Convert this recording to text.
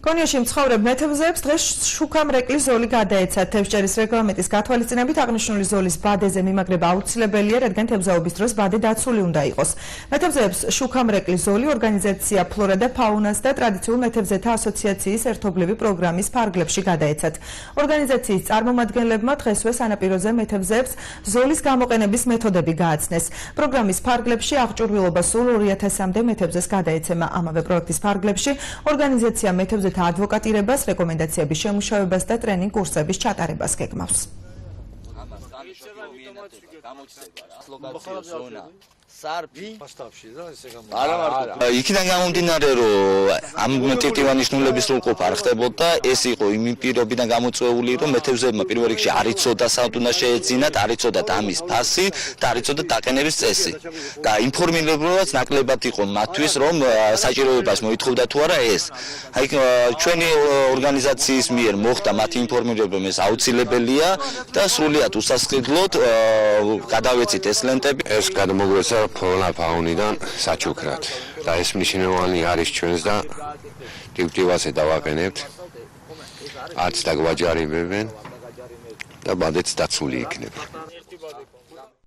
კონიოში მცხოვრებ მეთევზეებს დღეს შუქამრეკლის ზოლი გადაეცათ. თევზჭერის რეგლამენტის გათვალისწინებით აღნიშნული ზოლის ბადეზე მიმაგრება აუცილებელია, რადგან თევზაობის დროს ბადე დაცული უნდა იყოს. მეთევზეებს შუქამრეკლის ზოლი ორგანიზაცია ფლორა და ფაუნას და ტრადიციულ მეთევზეთა ასოციაციის ერთობლივი პროგრამის ფარგლებში გადაეცათ. ორგანიზაციის წარმომადგენლებმა დღესვე სანაპიროზე მეთევზეებს ზოლის გამოყენების მეთოდები გააცნეს. პროგრამის ფარგლებში აღჭურვილობა სულ 2000-მდე მეთევზეს გადაეცემა. ამავე პროექტის ფარგლებში ორგანიზაცია მეთევზეთა ადვოკატირებას, რეკომენდაციების შემუშავებას და ტრენინგ კურსების ჩატარებას გეგმავს. იქიდან გამომდინარე, რომ ამ ტირტივანიშნულების სრულყოფა არ ხდებოდა, ეს იყო იმ პირობიდან გამოწვეული, რომ მეთევზეებმა პირველ რიგში არ იცოდა სად უნდა შეეძინათ, არ იცოდათ ამის ფასი და არ იცოდათ დაყენების წესი. და ინფორმირებაც ნაკლებად იყო მათთვის, რომ საჭიროებას მოითხოვდა თუ არა ეს. აი ჩვენი ორგანიზაციის მიერ მოხდა მათი ინფორმირება, ეს აუცილებელია და სრულიად უსასყიდლოდ გადავეცით ეს ლენტები. ეს გადმოგვეცა ფაუნიდან საჩუქრად და ეს მნიშვნელოვანი არის ჩვენს და ტივტივაზე დავაყენებთ. არც დაგვაჯარებებენ და ბადეც დაცული იქნება.